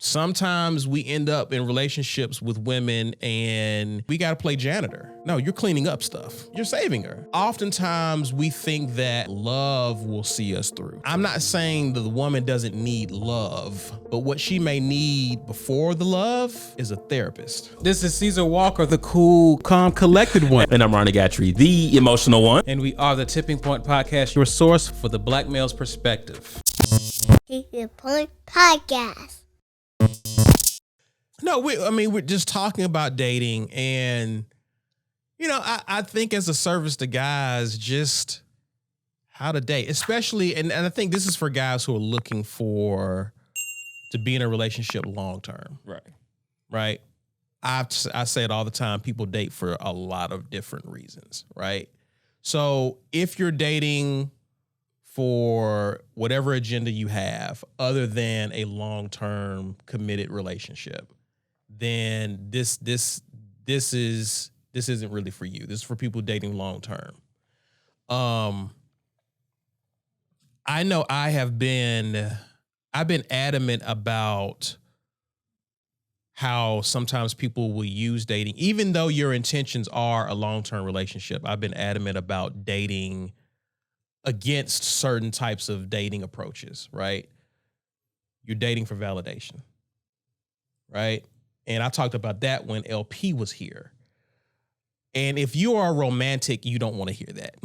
Sometimes we end up in relationships with women and we got to play janitor. No, you're cleaning up stuff. You're saving her. Oftentimes we think that love will see us through. I'm not saying that the woman doesn't need love, but what she may need before the love is a therapist. This is Caesar Walker, the cool, calm, collected one. And I'm Ronnie Gatry, the emotional one. And we are the Tipping Point Podcast, your source for the black male's perspective. Tipping Point Podcast. No, we're just talking about dating, and I think as a service to guys, just how to date, especially, and I think this is for guys who are looking to be in a relationship long term. Right. I say it all the time. People date for a lot of different reasons, right? So if you're dating for whatever agenda you have other than a long-term committed relationship, then this isn't really for you. This is for people dating long-term. I know I've been adamant about how sometimes people will use dating, even though your intentions are a long-term relationship. I've been adamant about dating against certain types of dating approaches, right? You're dating for validation, right? And I talked about that when LP was here. And if you are a romantic, you don't want to hear that.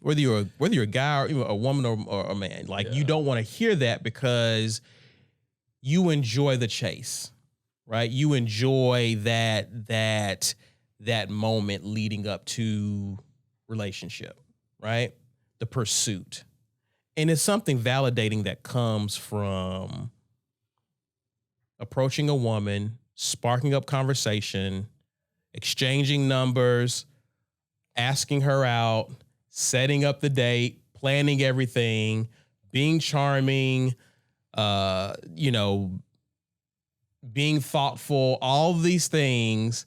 Whether you're a guy or a woman or a man, you don't want to hear that because you enjoy the chase, right? You enjoy that moment leading up to relationship. Right? The pursuit. And it's something validating that comes from approaching a woman, sparking up conversation, exchanging numbers, asking her out, setting up the date, planning everything, being charming, being thoughtful, all of these things,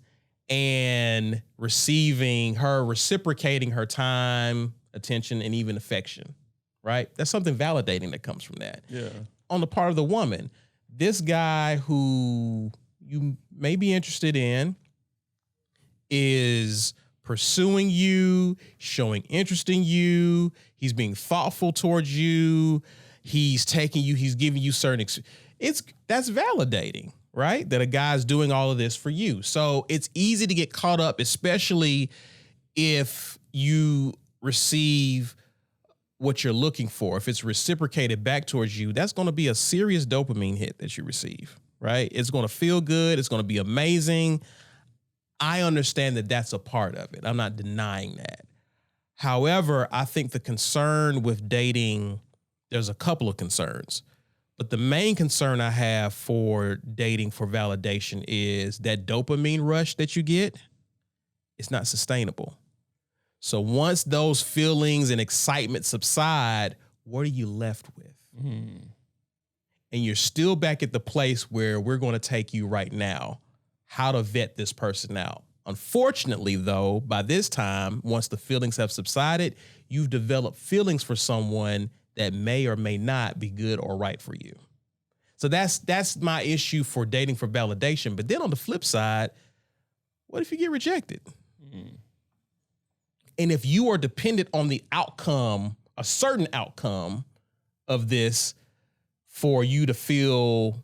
and reciprocating her time, attention, and even affection, right? That's something validating that comes from that. Yeah. On the part of the woman, this guy who you may be interested in is pursuing you, showing interest in you. He's being thoughtful towards you. He's giving you certain, that's validating, right? That a guy's doing all of this for you. So it's easy to get caught up, especially if you receive what you're looking for. If it's reciprocated back towards you, that's going to be a serious dopamine hit that you receive, right? It's going to feel good. It's going to be amazing. I understand that that's a part of it. I'm not denying that. However, I think the concern with dating, there's a couple of concerns, but the main concern I have for dating for validation is that dopamine rush that you get, it's not sustainable. So once those feelings and excitement subside, what are you left with? And you're still back at the place where we're going to take you right now, how to vet this person out. Unfortunately, though, by this time, once the feelings have subsided, you've developed feelings for someone that may or may not be good or right for you. So that's my issue for dating for validation. But then on the flip side, what if you get rejected? And if you are dependent on the outcome, a certain outcome of this for you to feel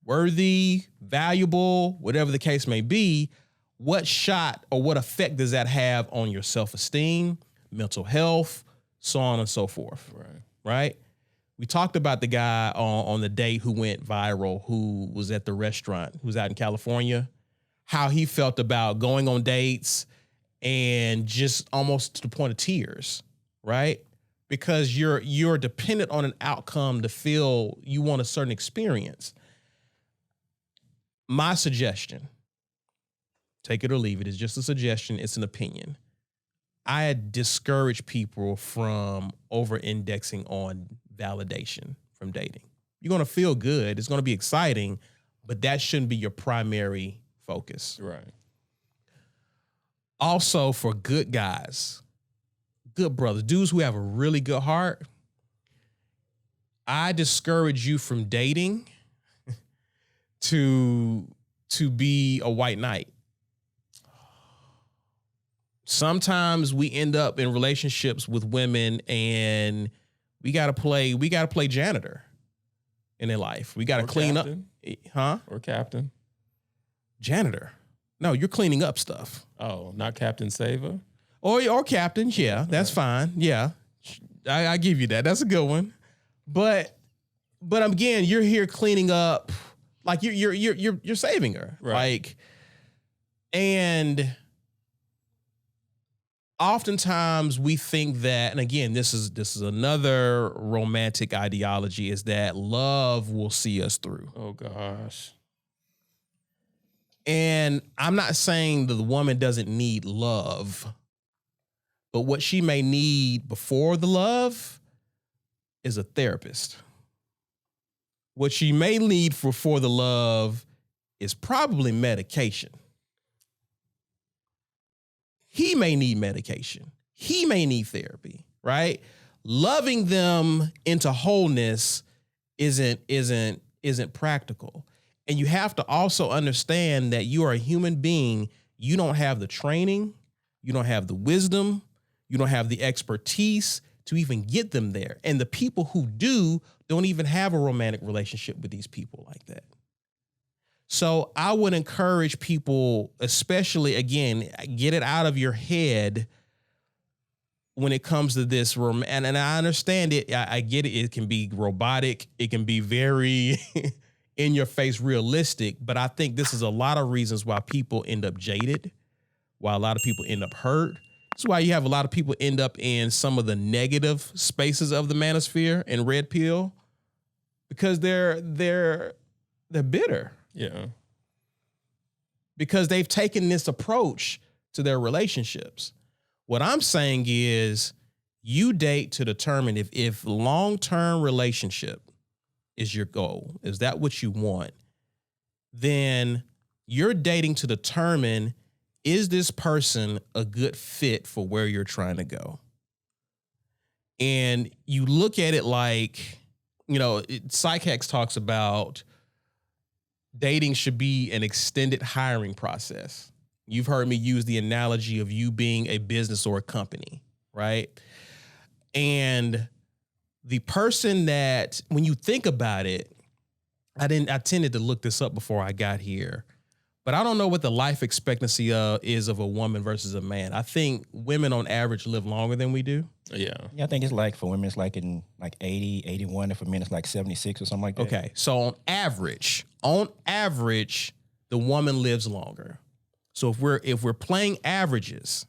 worthy, valuable, whatever the case may be, what shot or what effect does that have on your self-esteem, mental health, so on and so forth? Right? We talked about the guy on the date who went viral, who was at the restaurant, who's out in California, how he felt about going on dates and just almost to the point of tears, right? Because you're dependent on an outcome to feel you want a certain experience. My suggestion, take it or leave it, is just a suggestion. It's an opinion. I discourage people from over-indexing on validation from dating. You're going to feel good. It's going to be exciting, but that shouldn't be your primary focus. Right. Also, for good guys, good brothers, dudes who have a really good heart, I discourage you from dating to be a white knight. Sometimes we end up in relationships with women and we gotta play janitor in their life. We gotta clean captain. up. Or captain. Janitor. No, you're cleaning up stuff. Oh, not Captain Saver? Or captain, yeah, that's fine. Yeah. I give you that. That's a good one. But again, you're here cleaning up, like you're saving her. Right. Like, and oftentimes we think that, and again, this is another romantic ideology, is that love will see us through. Oh gosh. And I'm not saying that the woman doesn't need love, but what she may need before the love is a therapist. What she may need for the love is probably medication. He may need medication. He may need therapy, right? Loving them into wholeness isn't practical. And you have to also understand that you are a human being. You don't have the training, you don't have the wisdom, you don't have the expertise to even get them there. And the people who do don't even have a romantic relationship with these people like that. So I would encourage people, especially, again, get it out of your head when it comes to this room. And I understand it. I get it. It can be robotic. It can be very in your face realistic. But I think this is a lot of reasons why people end up jaded, why a lot of people end up hurt. That's why you have a lot of people end up in some of the negative spaces of the manosphere and red pill, because they're bitter. Yeah. Because they've taken this approach to their relationships. What I'm saying is you date to determine if long-term relationship is your goal, is that what you want, then you're dating to determine, is this person a good fit for where you're trying to go? And you look at it like, PsychX talks about dating should be an extended hiring process. You've heard me use the analogy of you being a business or a company, right? And the person that, when you think about it, I tended to look this up before I got here, but I don't know what the life expectancy is of a woman versus a man. I think women on average live longer than we do. Yeah. Yeah, I think it's like for women, it's like in like 80, 81, and for men, it's like 76 or something like that. Okay, so on average, the woman lives longer. So if we're playing averages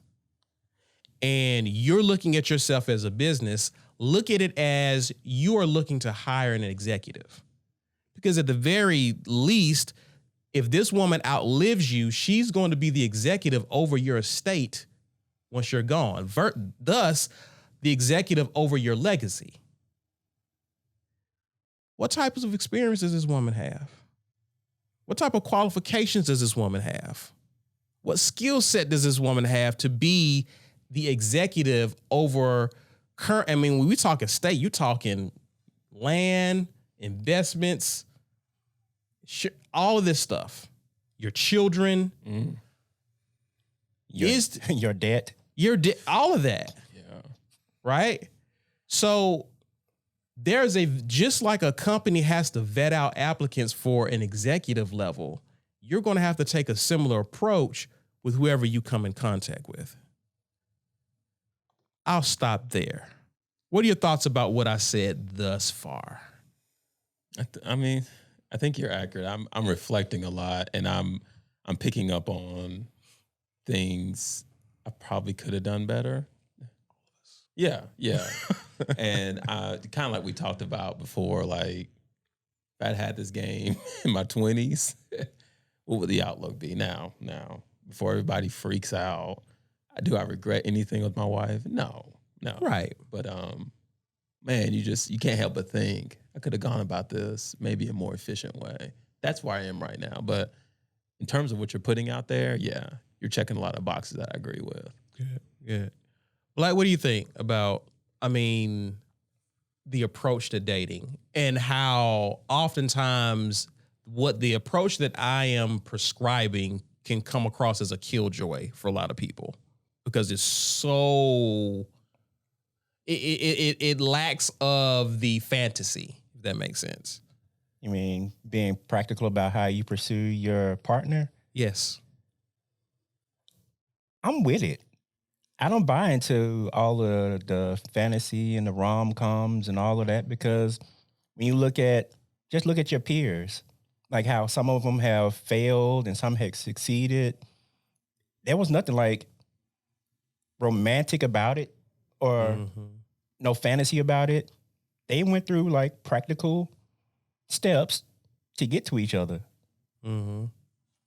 and you're looking at yourself as a business, look at it as you are looking to hire an executive. Because at the very least, if this woman outlives you, she's going to be the executive over your estate once you're gone. Thus, the executive over your legacy. What types of experience does this woman have? What type of qualifications does this woman have? What skill set does this woman have to be the executive over current? I mean, when we talk estate, you're talking land, investments, all of this stuff. Your children, Your debt. all of that. Yeah. Right? So just like a company has to vet out applicants for an executive level, you're going to have to take a similar approach with whoever you come in contact with. I'll stop there. What are your thoughts about what I said thus far? I think you're accurate. I'm reflecting a lot, and I'm picking up on things I probably could have done better. Yeah. And kind of like we talked about before, like if I'd had this game in my 20s, what would the outlook be now? Before everybody freaks out, do I regret anything with my wife? No. Right. But man, you can't help but think I could have gone about this maybe a more efficient way. That's where I am right now. But in terms of what you're putting out there, yeah, you're checking a lot of boxes that I agree with. Good. Black, what do you think about, the approach to dating and how oftentimes what the approach that I am prescribing can come across as a killjoy for a lot of people because it's so it lacks of the fantasy, if that makes sense. You mean being practical about how you pursue your partner? Yes. I'm with it. I don't buy into all of the fantasy and the rom-coms and all of that because when you look at your peers, like how some of them have failed and some have succeeded. There was nothing like romantic about it or no fantasy about it. They went through like practical steps to get to each other. And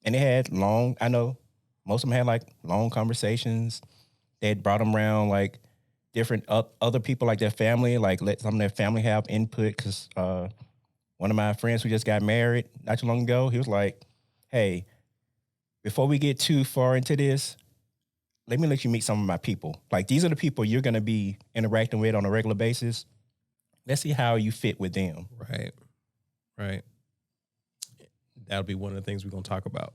they had I know most of them had like long conversations. They had brought them around like different other people, like their family, like let some of their family have input. Because one of my friends who just got married not too long ago, he was like, hey, before we get too far into this, let me let you meet some of my people. Like these are the people you're going to be interacting with on a regular basis. Let's see how you fit with them. Right. That'll be one of the things we're going to talk about.